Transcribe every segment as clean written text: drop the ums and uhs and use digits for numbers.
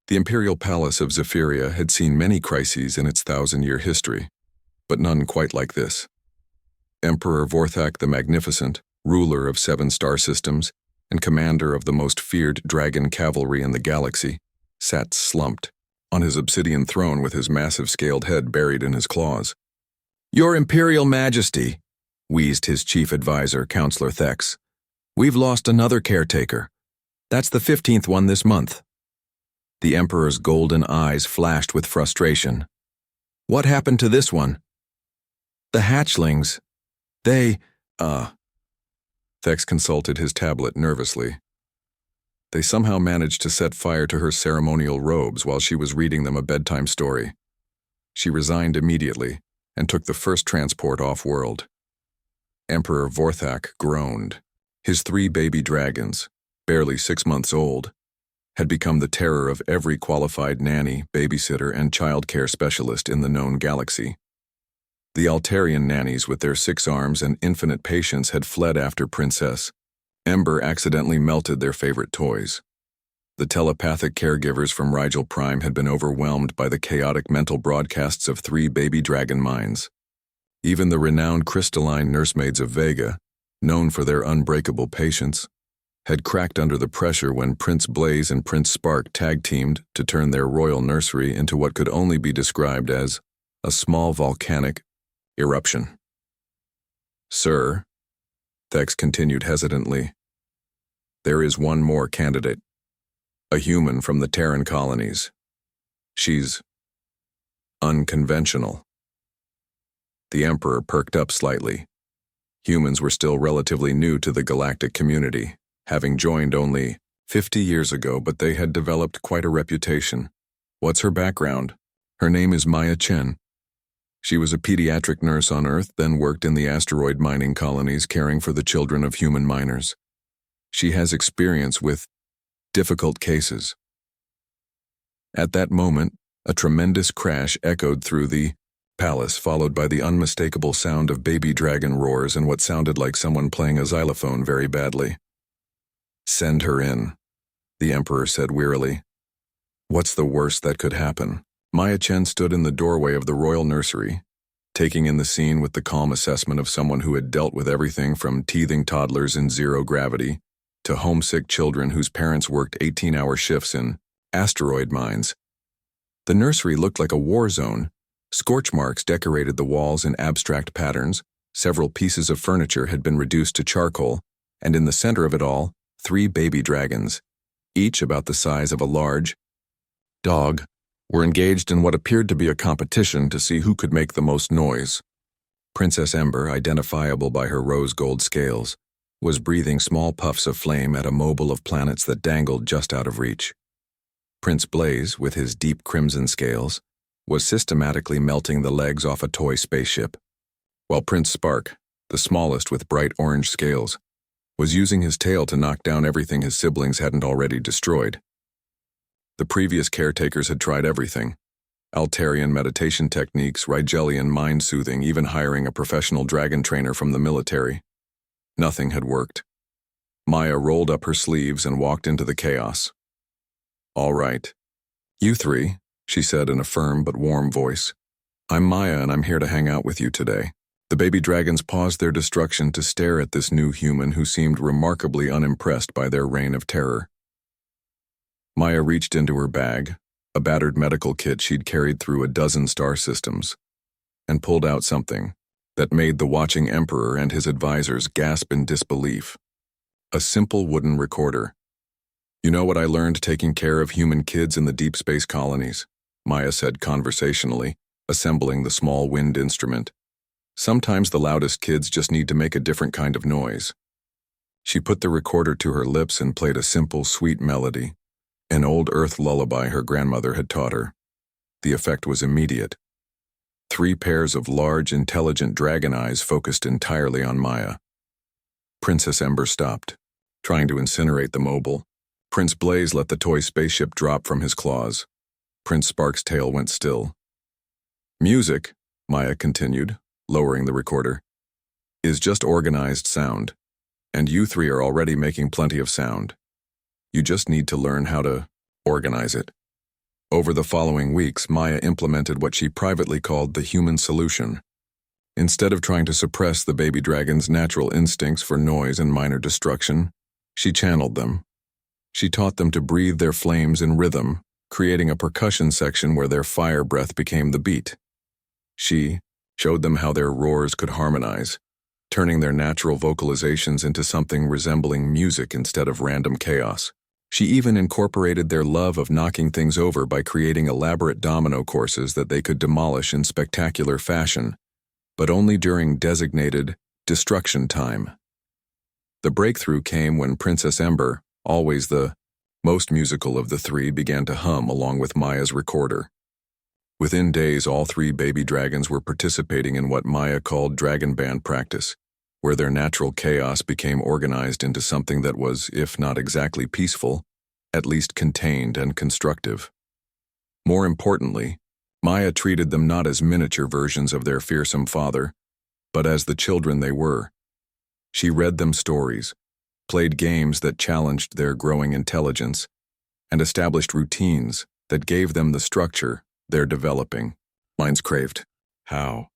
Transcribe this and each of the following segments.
The imperial palace of Zephyria had seen many crises in its 1,000-year history, but none quite like this. Emperor Vorthak the Magnificent, ruler of 7 star systems and commander of the most feared dragon cavalry in the galaxy, sat slumped on his obsidian throne with his massive scaled head buried in his claws. "Your Imperial Majesty," wheezed his chief advisor, Counselor Thex, "we've lost another caretaker. That's the 15th one this month." The Emperor's golden eyes flashed with frustration. "What happened to this one?" "The hatchlings. They, Thex consulted his tablet nervously. They somehow managed to set fire to her ceremonial robes while she was reading them a bedtime story. She resigned immediately and took the first transport off-world. Emperor Vorthak groaned. His 3 baby dragons, barely 6 months old, had become the terror of every qualified nanny, babysitter, and childcare specialist in the known galaxy. The Altarian nannies with their 6 arms and infinite patience had fled after Princess Ember accidentally melted their favorite toys. The telepathic caregivers from Rigel Prime had been overwhelmed by the chaotic mental broadcasts of 3 baby dragon minds. Even the renowned crystalline nursemaids of Vega, known for their unbreakable patience, had cracked under the pressure when Prince Blaze and Prince Spark tag-teamed to turn their royal nursery into what could only be described as a small volcanic eruption. "Sir," Thex continued hesitantly, "there is one more candidate. A human from the Terran colonies. She's unconventional." The Emperor perked up slightly. Humans were still relatively new to the galactic community, having joined only 50 years ago, but they had developed quite a reputation. "What's her background?" "Her name is Maya Chen. She was a pediatric nurse on Earth, then worked in the asteroid mining colonies caring for the children of human miners. She has experience with difficult cases." At that moment, a tremendous crash echoed through the palace, followed by the unmistakable sound of baby dragon roars and what sounded like someone playing a xylophone very badly. "Send her in," the Emperor said wearily. "What's the worst that could happen?" Maya Chen stood in the doorway of the royal nursery, taking in the scene with the calm assessment of someone who had dealt with everything from teething toddlers in zero gravity to homesick children whose parents worked 18-hour shifts in asteroid mines. The nursery looked like a war zone. Scorch marks decorated the walls in abstract patterns, several pieces of furniture had been reduced to charcoal, and in the center of it all, 3 baby dragons, each about the size of a large dog, were engaged in what appeared to be a competition to see who could make the most noise. Princess Ember, identifiable by her rose gold scales, was breathing small puffs of flame at a mobile of planets that dangled just out of reach. Prince Blaze, with his deep crimson scales, was systematically melting the legs off a toy spaceship, while Prince Spark, the smallest with bright orange scales, was using his tail to knock down everything his siblings hadn't already destroyed. The previous caretakers had tried everything: Altarian meditation techniques, Rigelian mind-soothing, even hiring a professional dragon trainer from the military. Nothing had worked. Maya rolled up her sleeves and walked into the chaos. "All right. You 3, she said in a firm but warm voice. "I'm Maya and I'm here to hang out with you today." The baby dragons paused their destruction to stare at this new human who seemed remarkably unimpressed by their reign of terror. Maya reached into her bag, a battered medical kit she'd carried through a dozen star systems, and pulled out something that made the watching Emperor and his advisors gasp in disbelief. A simple wooden recorder. "You know what I learned taking care of human kids in the deep space colonies?" Maya said conversationally, assembling the small wind instrument. "Sometimes the loudest kids just need to make a different kind of noise." She put the recorder to her lips and played a simple, sweet melody, an old Earth lullaby her grandmother had taught her. The effect was immediate. 3 pairs of large, intelligent dragon eyes focused entirely on Maya. Princess Ember stopped, trying to incinerate the mobile. Prince Blaze let the toy spaceship drop from his claws. Prince Spark's tail went still. "Music," Maya continued, lowering the recorder, "is just organized sound, and you 3 are already making plenty of sound. You just need to learn how to organize it." Over the following weeks, Maya implemented what she privately called the human solution. Instead of trying to suppress the baby dragon's natural instincts for noise and minor destruction, she channeled them. She taught them to breathe their flames in rhythm, creating a percussion section where their fire breath became the beat. She showed them how their roars could harmonize, turning their natural vocalizations into something resembling music instead of random chaos. She even incorporated their love of knocking things over by creating elaborate domino courses that they could demolish in spectacular fashion, but only during designated destruction time. The breakthrough came when Princess Ember, always the most musical of the three, began to hum along with Maya's recorder. Within days, all three baby dragons were participating in what Maya called dragon band practice, where their natural chaos became organized into something that was, if not exactly peaceful, at least contained and constructive. More importantly, Maya treated them not as miniature versions of their fearsome father, but as the children they were. She read them stories, played games that challenged their growing intelligence, and established routines that gave them the structure they're developing. Minds craved. How?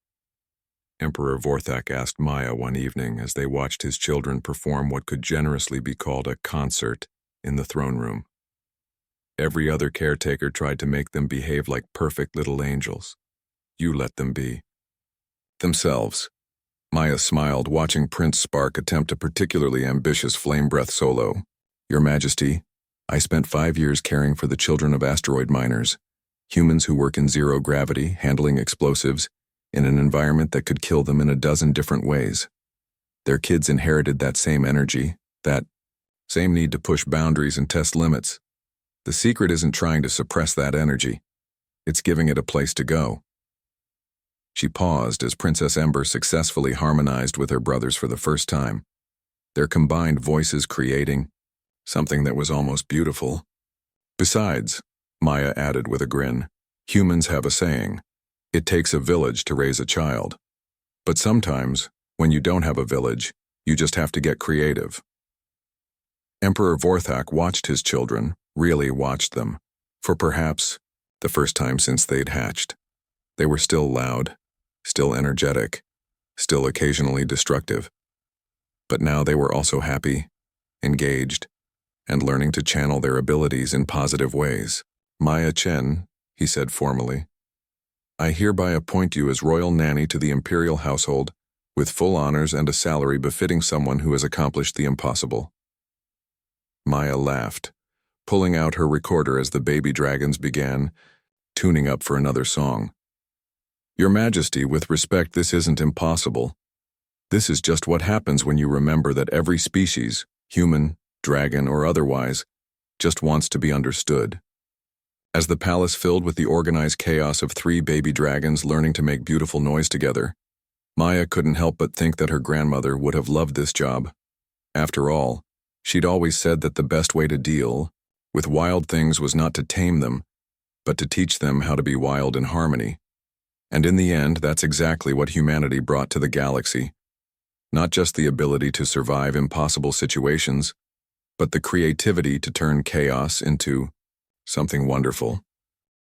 Emperor Vorthak asked Maya one evening as they watched his children perform what could generously be called a concert in the throne room. Every other caretaker tried to make them behave like perfect little angels. You let them be themselves. Maya smiled, watching Prince Spark attempt a particularly ambitious flame breath solo. Your Majesty, I spent 5 years caring for the children of asteroid miners, humans who work in zero gravity, handling explosives, in an environment that could kill them in a dozen different ways. Their kids inherited that same energy, that same need to push boundaries and test limits. The secret isn't trying to suppress that energy. It's giving it a place to go. She paused as Princess Ember successfully harmonized with her brothers for the first time, their combined voices creating something that was almost beautiful. Besides, Maya added with a grin, humans have a saying, it takes a village to raise a child. But sometimes, when you don't have a village, you just have to get creative. Emperor Vorthak watched his children, really watched them, for perhaps the first time since they'd hatched. They were still loud, still energetic, still occasionally destructive. But now they were also happy, engaged, and learning to channel their abilities in positive ways. Maya Chen, he said formally, I hereby appoint you as royal nanny to the imperial household, with full honors and a salary befitting someone who has accomplished the impossible. Maya laughed, pulling out her recorder as the baby dragons began tuning up for another song. Your Majesty, with respect, this isn't impossible. This is just what happens when you remember that every species, human, dragon, or otherwise, just wants to be understood. As the palace filled with the organized chaos of 3 baby dragons learning to make beautiful noise together, Maya couldn't help but think that her grandmother would have loved this job. After all, she'd always said that the best way to deal with wild things was not to tame them, but to teach them how to be wild in harmony. And in the end, that's exactly what humanity brought to the galaxy. Not just the ability to survive impossible situations, but the creativity to turn chaos into something wonderful.